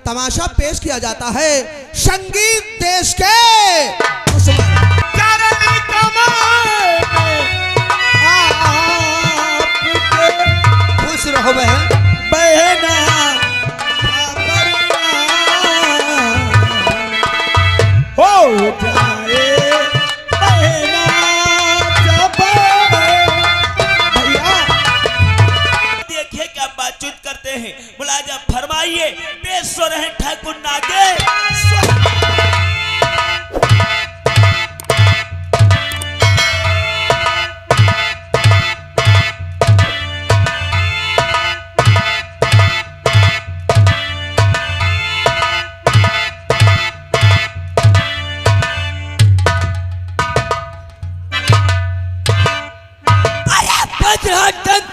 तमाशा पेश किया जाता है संगीत देश के खुश रहो बहना हो जाए बहना जब भैया देखिए क्या बातचीत करते हैं। मुलाजा फरमाइए पेशवर है ठाकुर नागे।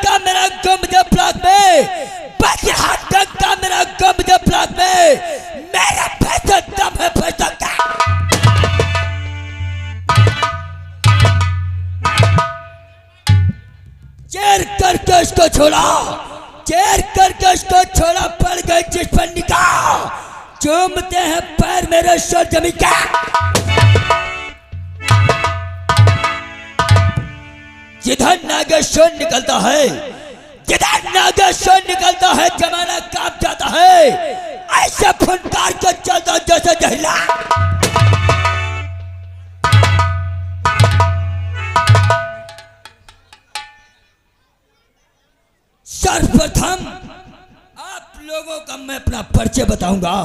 का मेरा गमजा प्लाट में का मेरा गमजा प्लाट में मेरा पैसा दम है पैसा का। चेर करके इसको छोड़ा, चेर करके इसको छोड़ा, पड़ गए जिस पर निकाह चूमते हैं पैर मेरे सर जमी का। जिधर नागेश्वर निकलता है, जिधर नागेश्वर निकलता है जमाना कांप जाता है, ऐसे फुनकार के चलता जैसे जहिला। सर्वप्रथम आप लोगों का मैं अपना परिचय बताऊंगा।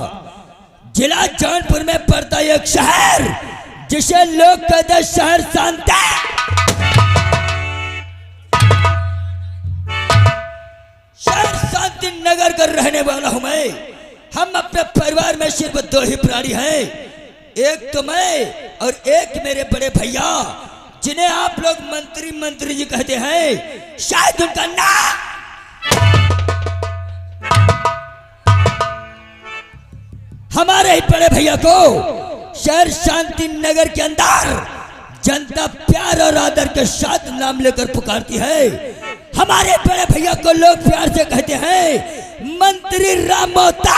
जिला जौनपुर में पड़ता एक शहर जिसे लोग कहते हैं शहर शांति। शांति नगर का रहने वाला हूं मैं। हम अपने परिवार में सिर्फ दो ही प्राणी हैं, एक तो मैं और एक मेरे बड़े भैया जिन्हें आप लोग मंत्री जी कहते हैं। शायद उनका नाम हमारे ही बड़े भैया को शहर शांति नगर के अंदर जनता प्यार और आदर के साथ नाम लेकर पुकारती है। हमारे बड़े भैया को लोग प्यार से कहते हैं मंत्री रामोता।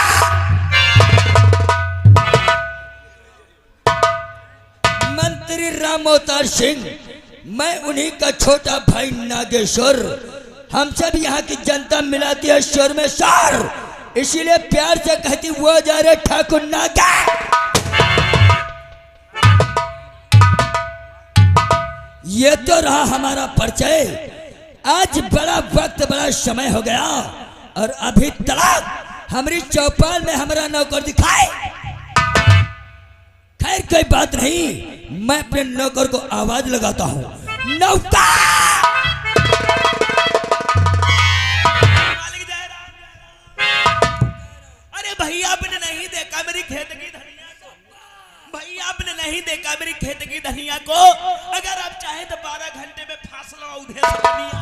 मंत्री रामोता सिंह, मैं उन्हीं का छोटा भाई नागेश्वर। हमसे भी यहाँ की जनता मिलाती है शोर में शोर, इसीलिए प्यार से कहती वो जा रहे ठाकुर नागा। ये तो रहा हमारा परिचय। आज बड़ा वक्त बड़ा समय हो गया और अभी तक हमारी चौपाल में हमारा नौकर दिखाए। खैर कोई बात नहीं, मैं अपने नौकर को आवाज लगाता हूँ, नौकर। अरे भैया आपने नहीं देखा मेरी खेत की धनिया को, भैया आपने नहीं देखा मेरी खेत की धनिया को। अगर आप चाहें तो 12 घंटे में फासला उधे धनिया।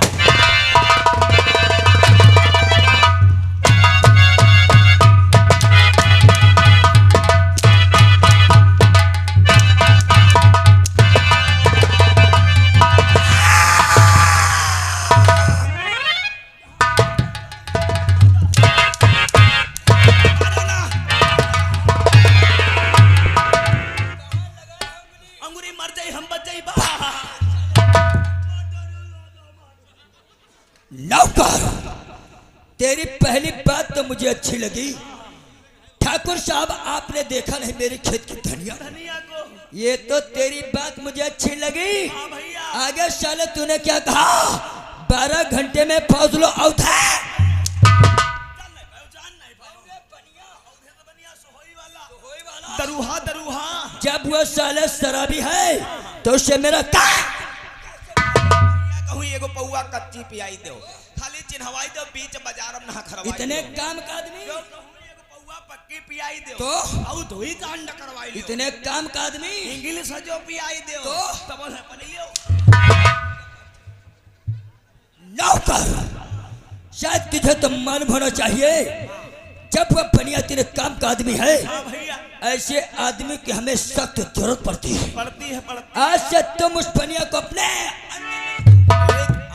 तेरी पहली बात तो मुझे अच्छी लगी। ठाकुर साहब आपने देखा नहीं मेरी खेत की धनिया को, ये तो तेरी बात मुझे अच्छी लगी। हाँ भैया। आगे साले तूने क्या कहा? 12 घंटे में फौसलो आउट है। दरुहा दरुहा जब वो साले शराबी है तो उससे मेरा क्या कहूँ? एगो पौआ कच्ची पियाई दो, खाली चिन्हवाई दो, बीच बाजार में ना खरवाई। इतने काम का आदमी पौआ पक्की पियाई दो तो औ धोई कांड करवाई लो। इतने काम का आदमी इंग्लिश जो पियाई दो तो तब है पनियो। नौकर, शायद तुझे तो मालूम होना चाहिए जब वह बनिया तेरे काम का आदमी है। हाँ भैया। ऐसे आदमी की हमें सख्त जरूरत पड़ती है। पड़ती। आज से तुम उस बनिया को अपने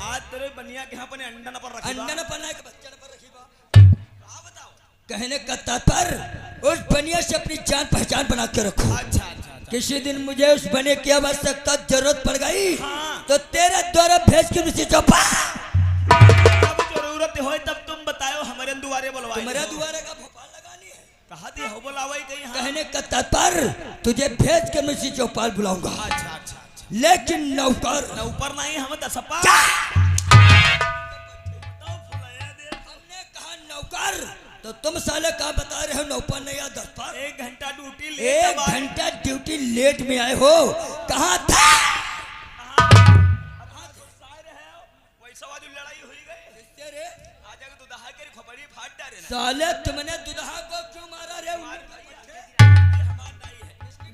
आज तेरे बनिया के अपने अंडन पर रखी, अंडन पर ना के बच्चन पर रखी बा। बताओ कहने का तात्पर्य उस बनिया से अपनी जान पहचान बना के रखो। अच्छा अच्छा किसी दिन मुझे उस बने की आवश्यकता जरूरत पड़ गई हाँ। तो तेरे द्वारा भेज के मुझे चौपा जब जरूरत हो तब तुम बताओ, हमारे दुआरे बुलवाए। तुम्हारे द्वारे का भोपाल लगानी है। कहा दी हो बुलावाई कहीं। हाँ। कहने का तात्पर्य तुझे भेज के मुझे चौपाल बुलाऊंगा। अच्छा अच्छा अच्छा। लेकिन नौकर न ऊपर नहीं, हम दसपा। हमने कहा नौकर तो तुम साले कहा बता रहे हो नौकर नहीं या दस पर। 1 घंटा ड्यूटी ले। 1 घंटा ड्यूटी लेट में आए हो, कहाँ था? वैसा वाली लड़ाई हुई गई। आज अगर दुदहा के खबरी फाट डाले ना। साले तुमने दुल्हा को क्यों मारा रे?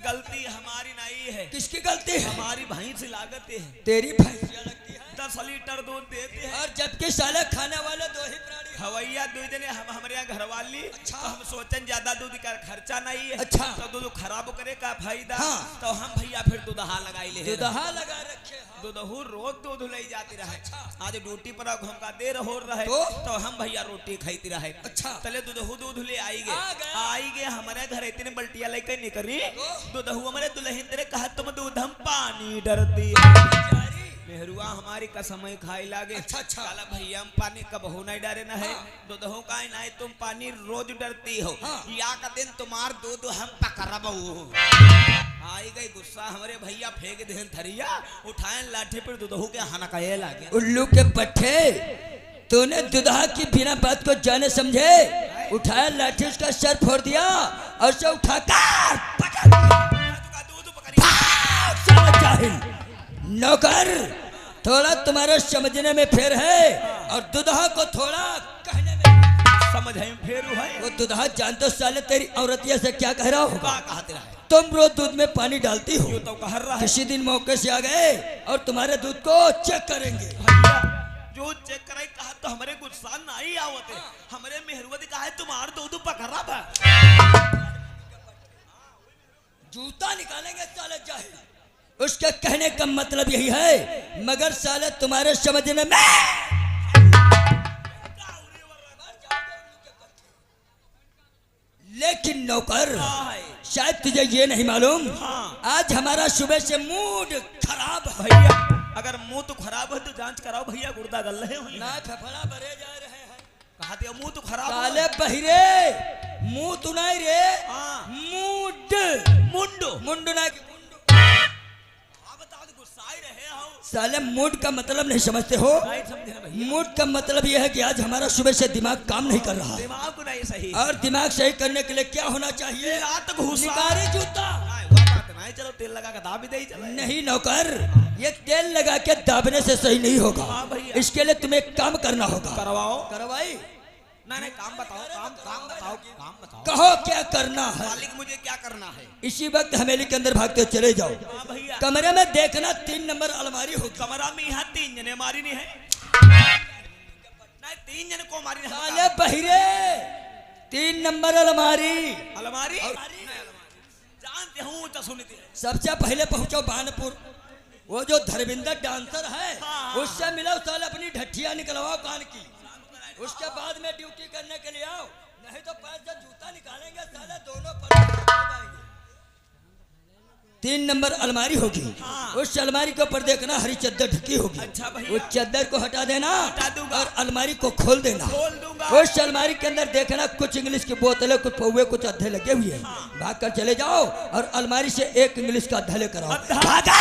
गलती हमारी नहीं है। किसकी गलती है? हमारी भैंस लागत है। तेरी भैंसिया लगती है। 10 लीटर दूध देते हैं। और जबकि साले खाने वाले दो ही प्राणी हैं। हवैया दूध ने हम हमारे यहाँ घर वाली। अच्छा। तो हम सोचन ज्यादा दूध का खर्चा नहीं है। अच्छा। तो दूध खराब करे का फायदा। हाँ। तो हम भैया फिर दूधहा लगाई ले। दुल्हा लगा रखे हैं। दूधहू रोज दूध ले जाती रहे। आज ड्यूटी पर हमका देर हो रहे तो? तो हम भैया रोटी खाती रहे। अच्छा। तले दूधहू दूध ले आई आ गए। आई गए हमारे घर इतने बल्टिया लेके निकली। दूधहू हमारे दुल्हन तेरे कहा तुम दूध हम पानी डरती मेहरुआ हमारी कसम खाई लागे। अच्छा अच्छा। काला भैया हम पानी कबहू नहीं डरे न है। दूधहू का नहीं तुम पानी रोज डरती हो। हाँ। या का दिन तुम्हार दूध हम पकड़बू। आई गई गुस्सा हमारे भैया फेंक दे थरिया उठाए लाठी पर दूधहू के हना कहे लागे। उल्लू के पट्टे तूने दुल्हा की बिना बात को जाने समझे उठाया लाठी उसका सर फोड़ दिया और उसे उठाकर दूध पकड़ी। नौकर थोड़ा तुम्हारे समझने में फेर है और दुल्हा को थोड़ा कहने में समझ है फेरू है। वो दुल्हा जानते साले तेरी औरतिया से क्या कह रहा होगा। का कहते रहे तुम रोज दूध में पानी डालती हो। यो तो कह रहा है। किसी दिन मौके से आ गए और तुम्हारे दूध को चेक करेंगे। भैया जो चेक करे कहा तो हमारे गुस्सा नहीं आवते। हमारे मेहरवती कहा है तुम्हार दूध पकड़ा बा। जूता निकालेंगे साले जाहिल। उसके कहने का मतलब यही है मगर साले तुम्हारे समझने में लेकिन नौकर शायद तुझे ये नहीं मालूम। हाँ। आज हमारा सुबह से मूड खराब है। भैया अगर मुंह तो खराब है तो जांच कराओ भैया गुर्दा गल रहे हो ना फेफड़ा भरे जा रहे हैं। कहा दिया मुंह तो खराब साले बहिरे मुंह तू नहीं रे। हाँ। मूड मुंडो मुंड ना कि बता दो गुस्सा ही रहे हो। साले मूड का मतलब नहीं समझते हो। नहीं समझे ना भैया। मूड का मतलब यह है कि आज हमारा सुबह से दिमाग काम नहीं कर रहा दिमाग को नहीं सही। और दिमाग सही करने के लिए क्या होना चाहिए? रात घुसा निकारे जूता। वह बात नहीं। चलो तेल लगा के दाबी दे चलो। नहीं नौकर ये तेल लगा के दाबने से सही नहीं होगा। हाँ भैया। इसके लिए तुम्हें एक काम करना होगा। करवाओ। करवाई नहीं काम बताओ। काम बताओ। काम बताओ। कहो क्या करना है। मालिक मुझे क्या करना है। इसी वक्त हवेली के अंदर भागते चले जाओ। हाँ भैया। कमरे में देखना 3 नंबर अलमारी होगी। कमरा में यहाँ 3 जने मारी नहीं है। नहीं 3 जने को मारी नहीं साले बहिरे 3 नंबर अलमारी। अलमारी जानते हूँ तो सुनते हैं। सबसे पहले पहुंचो बानपुर। वो जो धर्मिंदर डांसर है हाँ। उससे मिलो साले अपनी ढट्ठिया निकलवाओ कान की। उसके बाद में ड्यूटी करने के लिए आओ नहीं तो पैर से जूता निकालेंगे साले दोनों पर। 3 नंबर अलमारी होगी। हाँ। उस अलमारी के ऊपर देखना हरी चद्दर ढकी होगी। अच्छा भैया। उस चद्दर को हटा देना हटा दूंगा। और अलमारी को खोल देना। खोल दूंगा। उस अलमारी के अंदर देखना कुछ इंग्लिश की बोतलें कुछ पौवे कुछ अद्धे लगे हुए हैं। भाग कर चले जाओ और अलमारी से एक इंग्लिश का अद्धा लेकर आओ। अद्धा। भागा।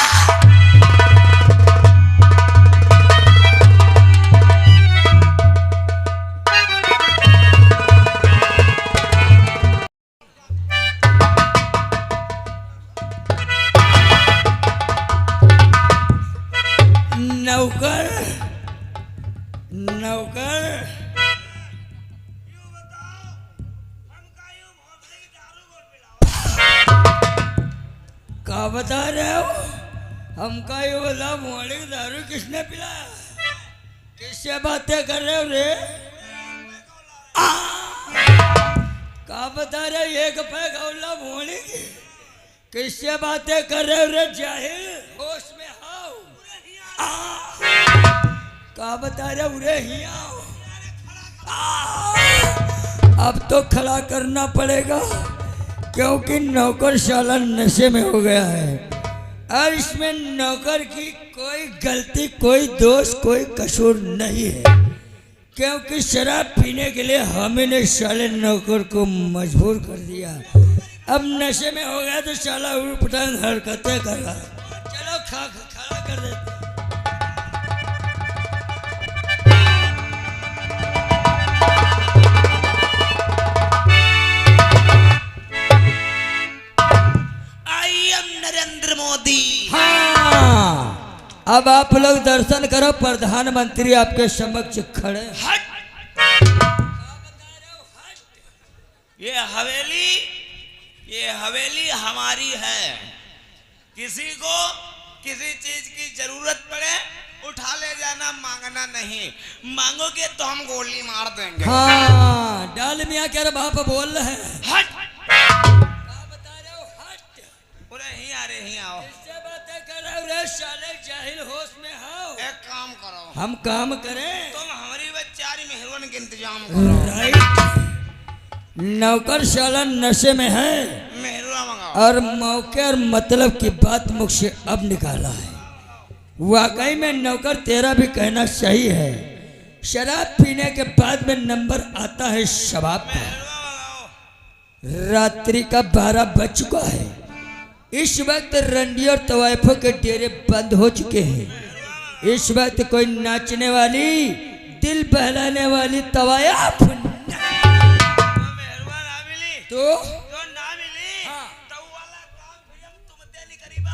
नौकर नौकर क्या बता रहे हो? हमका ये बोला मोड़ी दारू किसने पिलाया? किससे बातें कर रहे हो रे? क्या बता रहे हो? एक पैक औला मोड़ी किससे बातें कर रहे हो रे जाहिल? होश में आओ। क्या बता रहे उरे ही आओ। अब तो खड़ा करना पड़ेगा। क्योंकि नौकर शाला नशे में हो गया है और इसमें नौकर की कोई गलती, कोई दोष, कोई कसूर नहीं है, क्योंकि शराब पीने के लिए हमें ने साले नौकर को मजबूर कर दिया। अब नशे में हो गया तो साला उठपटांग हरकतें कर रहा। चलो खड़ा कर देते। नरेंद्र मोदी। हाँ, अब आप लोग दर्शन करो, प्रधानमंत्री आपके समक्ष खड़े। हट। ये हवेली हमारी है। किसी को किसी चीज की जरूरत पड़े उठा ले जाना, मांगना नहीं। मांगोगे तो हम गोली मार देंगे। हाँ, डाल मियाँ क्या बाप बोल रहे हैं। हट। आओ। बातें कर रहे हो रे साले, जाहिल होश में हो। एक काम करो, हम काम करें, तुम हमारी बेचारी मेहरबान के इंतजाम करो। राइट। नौकर साला नशे में है, मेहरुआ मंगाओ। और मौके और मतलब की बात मुख से अब निकाला है। वाकई में नौकर तेरा भी कहना सही है। शराब पीने के बाद में नंबर आता है शबाब का। रात्रि का 12 बज चुका है। इस वक्त रंडी और तवाइफों के डेरे बंद हो चुके हैं। इस वक्त कोई नाचने वाली, दिल बहलाने वाली तवायफ तो ना मिली। हाँ। तो वाला काम फिर हम तुम देली करीबा।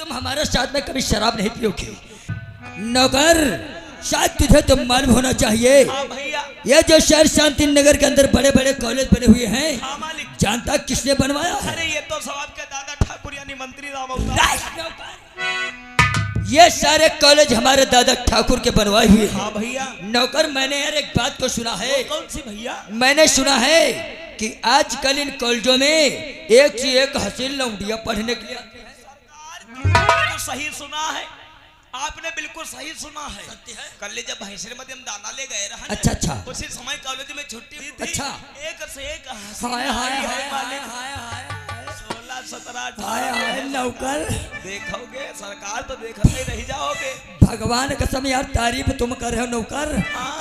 हमारे साथ में कभी शराब नहीं पियोगे। नौकर, शायद तुझे तो मालूम होना चाहिए, हाँ भैया। ये जो शहर शांति नगर के अंदर बड़े बड़े कॉलेज बने हुए हैं, हाँ मालिक। जानता किसने बनवाया है? अरे ये तो सब आपके दादा ठाकुर यानी मंत्री राम अवतार। ये सारे कॉलेज हमारे दादा ठाकुर के बनवाए हुए हैं। हाँ भैया। नौकर, मैंने यार एक बात को सुना है। कौन सी भैया? मैंने सुना है कि आजकल इन कॉलेजों में एक से एक हसीन लौंडिया पढ़ने के लिए आती है। तो सही सुना है आपने, बिल्कुल सही सुना है। कल जब भैंसरे में हम दाना ले गए रहा, अच्छा, उसी समय कॉलेज में छुट्टी थी। अच्छा। एक से एक हाय हाय हाय हाय हाय 16, 17, हाय हाय। नौकर, देखोगे सरकार तो देखते रह जाओगे। भगवान कसम यार, तारीफ तुम कर रहे हो नौकर,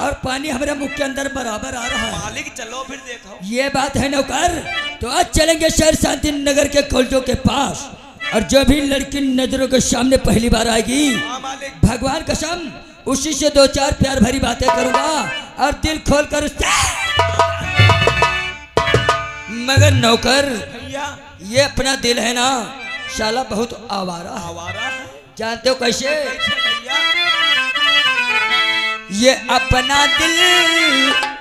और पानी हमारे मुख के अंदर बराबर आ रहा है। मालिक चलो फिर देखो। ये बात है नौकर। तो आज चलेंगे शहर शांति नगर के कॉलेजों के पास, और जो भी लड़की नजरों के सामने पहली बार आएगी, भगवान कसम उसी से 2-4 प्यार भरी बातें करूंगा और दिल खोल कर उससे। मगर नौकर भैया, ये अपना दिल है ना शाला बहुत आवारा है। आवारा है? जानते हो कैसे? भैया, ये अपना दिल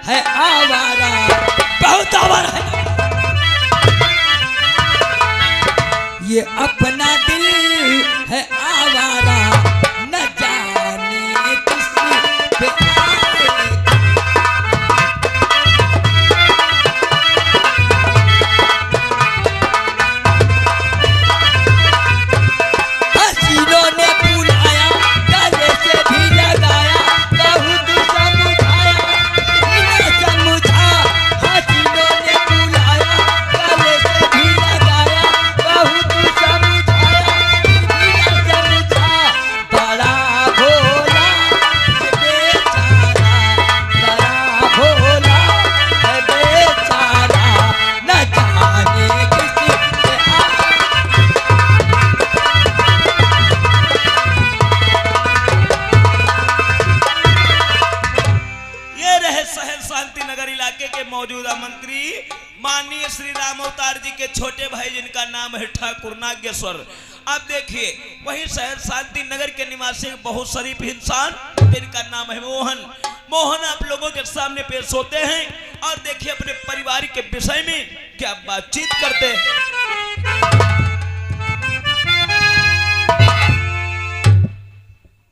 है आवारा, बहुत आवारा है। ये अपना दिल है आवारा, न जाने किसी पे हसीनों ने बुलाया, गले से भी लगाया, बहुत समझाया, समझा। हसीनों ने बुलाया, गले से भी लगाया, बहुत मौजूदा मंत्री माननीय श्री राम अवतार जी के छोटे भाई जिनका नाम है ठाकुर नागेश्वर। अब देखिए वही शहर शांति नगर के निवासी बहुत शरीफ इंसान जिनका नाम है मोहन। मोहन आप लोगों के सामने पेश होते हैं और देखिए अपने परिवार के विषय में क्या बातचीत करते हैं।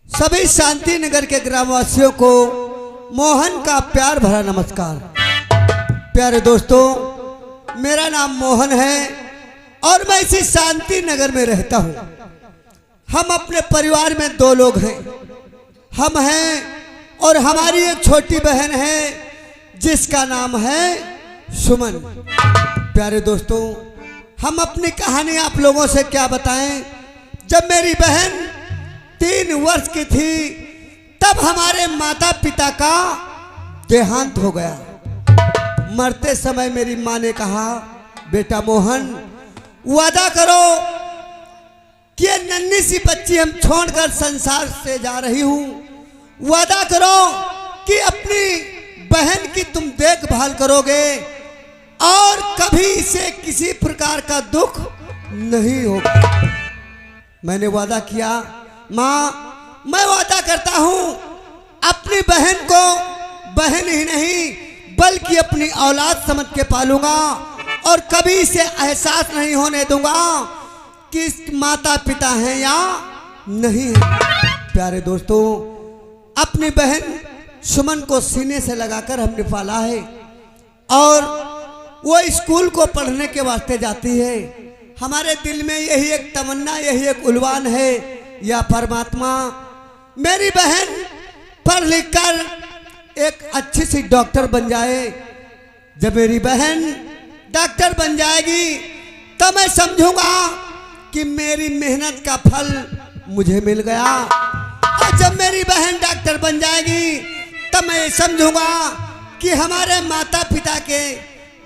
सभी शांति नगर के ग्रामवासियों को मोहन का प्यार भरा नमस्कार। प्यारे दोस्तों, मेरा नाम मोहन है और मैं इसी शांति नगर में रहता हूँ। हम अपने परिवार में 2 लोग हैं। हम हैं और हमारी एक छोटी बहन है जिसका नाम है सुमन। प्यारे दोस्तों, हम अपनी कहानी आप लोगों से क्या बताएं। जब मेरी बहन 3 वर्ष की थी तब हमारे माता पिता का देहांत हो गया। मरते समय मेरी माँ ने कहा, बेटा मोहन, वादा करो कि ये नन्ही सी बच्ची हम छोड़कर संसार से जा रही हूँ। वादा करो कि अपनी बहन की तुम देखभाल करोगे और कभी इसे किसी प्रकार का दुख नहीं होगा। मैंने वादा किया, माँ मैं वादा करता हूँ अपनी बहन को बहन ही नहीं बल्कि अपनी औलाद समझ के पालूंगा और कभी इसे एहसास नहीं होने दूंगा कि माता पिता हैं या नहीं है। प्यारे दोस्तों, अपनी बहन सुमन को सीने से लगाकर हमने पाला है और वो स्कूल को पढ़ने के वास्ते जाती है। हमारे दिल में यही एक तमन्ना, यही एक उल्वान है, या परमात्मा मेरी बहन पढ़ लिख कर एक अच्छी सी डॉक्टर बन जाए। जब मेरी बहन डॉक्टर बन जाएगी तब मैं समझूंगा कि मेरी मेहनत का फल मुझे मिल गया। और जब मेरी बहन डॉक्टर बन जाएगी तब मैं समझूंगा कि हमारे माता पिता के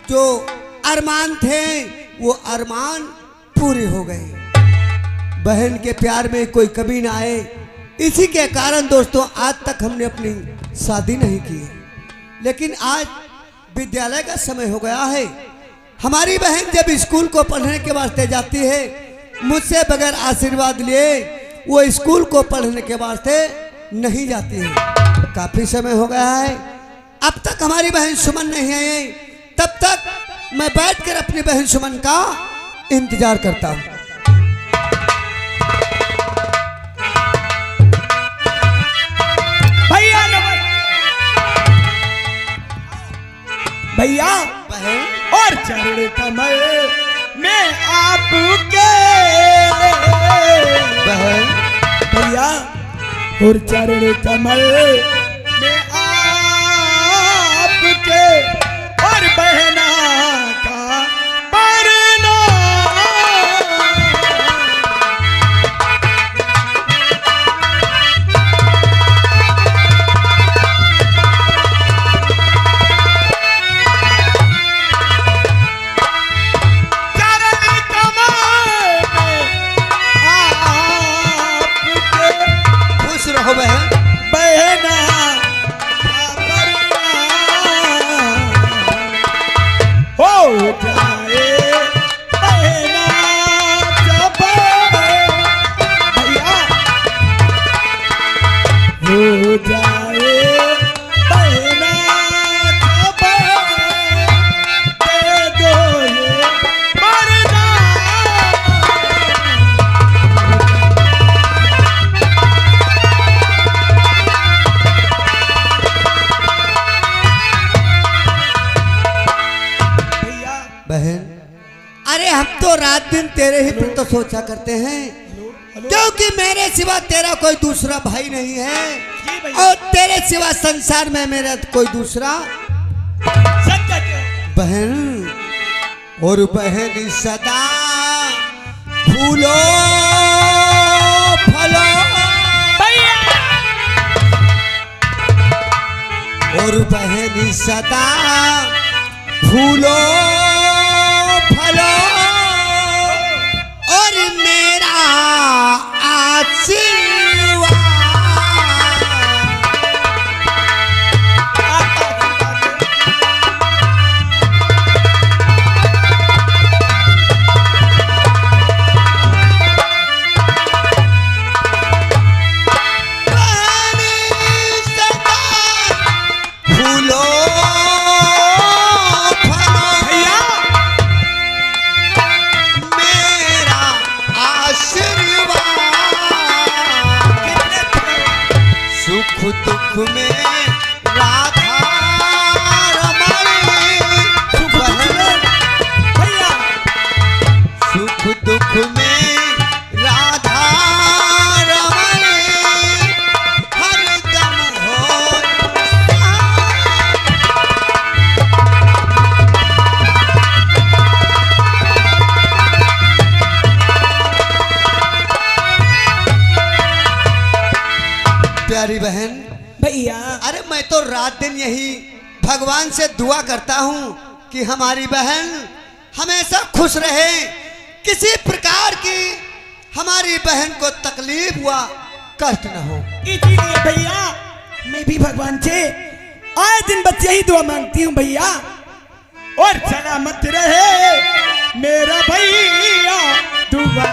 जो अरमान थे वो अरमान पूरे हो गए। बहन के प्यार में कोई कमी ना आए, इसी के कारण दोस्तों आज तक हमने अपनी शादी नहीं की। लेकिन आज विद्यालय का समय हो गया है। हमारी बहन जब स्कूल को पढ़ने के वास्ते जाती है, मुझसे बगैर आशीर्वाद लिए वो स्कूल को पढ़ने के वास्ते नहीं जाती है। काफी समय हो गया है, अब तक हमारी बहन सुमन नहीं आई। तब तक मैं बैठकर अपनी बहन सुमन का इंतजार करता हूँ। भैया बहन और चरण कमल में आपके बहन भैया और चरण कमल में आपके और बहना का परना हो बहन। बहना हो जाए बहना जब भैया हो जाए बहना जब दे दो ये मरना। बहन, अरे हम तो रात दिन तेरे ही पर तो सोचा करते हैं, क्योंकि मेरे सिवा तेरा कोई दूसरा भाई नहीं है और तेरे सिवा संसार में मेरा कोई दूसरा बहन। और बहन सदा फूलो फलो और बहन सदा फूलो फलो और मेरा आशीर्वाद। दुख में प्यारी बहन, भैया अरे मैं तो रात दिन यही भगवान से दुआ करता हूँ कि हमारी बहन हमेशा खुश रहे, किसी प्रकार की हमारी बहन को तकलीफ हुआ कष्ट न हो। इसीलिए भैया मैं भी भगवान से आए दिन बस यही दुआ मांगती हूँ भैया। और सलामत रहे मेरा भैया दुआ।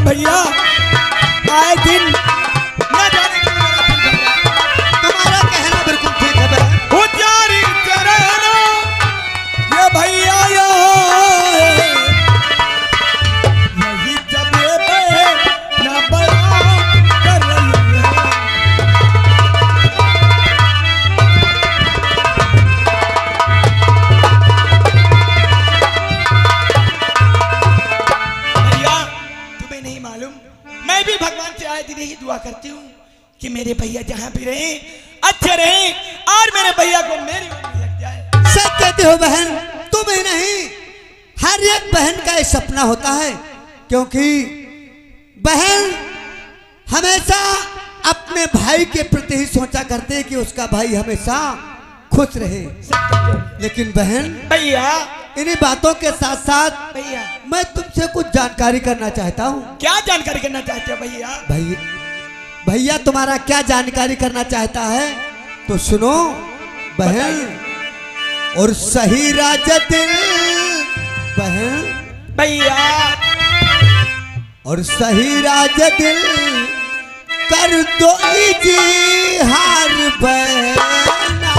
भैया आए दिन न जाने तुम्हारा कहना बिल्कुल ठीक है बहन। उजारी चरण ये भैया यही जबे पे न बड़ा कर रही है। भैया तुम्हें नहीं मालूम मैं भी भगवान से आए दिन ही दुआ करती हूँ कि मेरे भैया जहाँ भी रहे अच्छे रहे और मेरे भैया को मेरी उम्र लग जाए। सच कहते हो बहन, तुम ही नहीं हर एक बहन का ये सपना होता है, क्योंकि बहन हमेशा अपने भाई के प्रति ही सोचा करते हैं कि उसका भाई हमेशा खुश रहे। लेकिन बहन भैया इन्हीं बातों के साथ साथ भैया मैं तुमसे कुछ जानकारी करना चाहता हूँ। क्या जानकारी करना चाहते हो भैया? भैया तुम्हारा क्या जानकारी करना चाहता है तो सुनो बहन। और सही राजा दिल बहन भैया और सही राजा दिल कर दो इजहार बहना।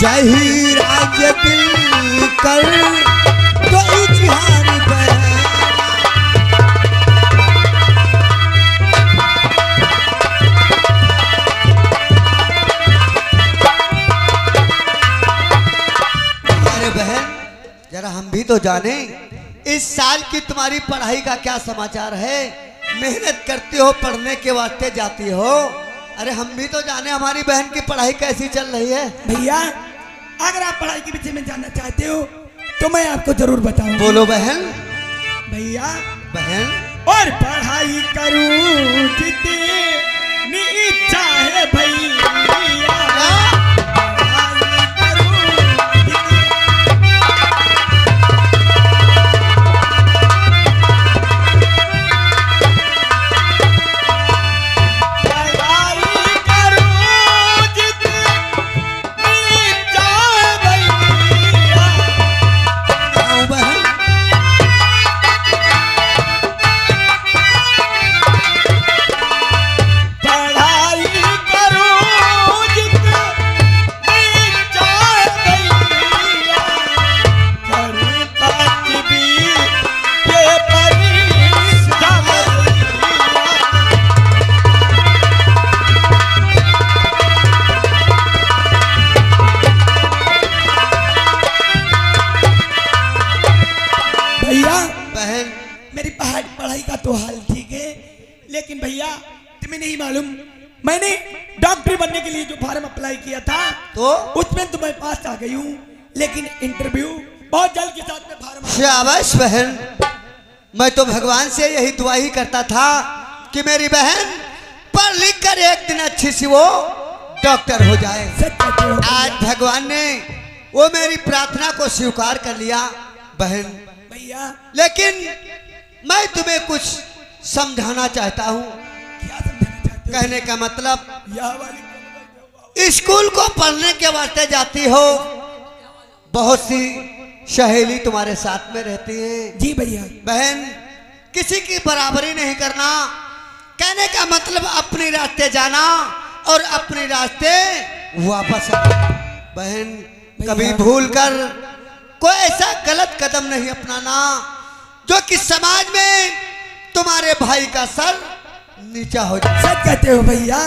सही राज दिल कर तो इजहार बहना। अरे बहन जरा हम भी तो जाने इस साल की तुम्हारी पढ़ाई का क्या समाचार है। मेहनत करती हो, पढ़ने के वास्ते जाती हो। अरे हम भी तो जाने हमारी बहन की पढ़ाई कैसी चल रही है। भैया अगर आप पढ़ाई के विषय में जानना चाहते हो तो मैं आपको जरूर बताऊंगा। बोलो बहन। भैया बहन और पढ़ाई करूं जितनी इच्छा है भैया। तो हाल ठीक है, लेकिन भैया तुम्हें नहीं मालूम, मैंने डॉक्टर बनने के लिए जो फॉर्म अप्लाई किया था तो उसमें तो मैं पास आ गई हूँ, लेकिन इंटरव्यू बहुत जल्द के साथ में फॉर्म शाबाश बहन, मैं तो भगवान से यही दुआ ही करता था कि मेरी बहन पढ़ लिख कर एक दिन अच्छी सी वो डॉक्टर हो जाए। सच कहते हो भैया। आज भगवान ने वो मेरी प्रार्थना को स्वीकार कर लिया बहन। भैया लेकिन मैं तुम्हें कुछ समझाना चाहता हूँ। क्या समझाना चाहते हो? कहने का मतलब, यह वाली स्कूल को पढ़ने के वास्ते जाती हो, बहुत सी सहेली तुम्हारे साथ में रहती हैं। जी भैया। बहन किसी की बराबरी नहीं करना। कहने का मतलब अपने रास्ते जाना और अपने रास्ते वापस आना। बहन कभी भूल कर कोई ऐसा गलत कदम नहीं अपनाना जो कि समाज में तुम्हारे भाई का सर नीचा हो जाए। सच कहते हो भैया।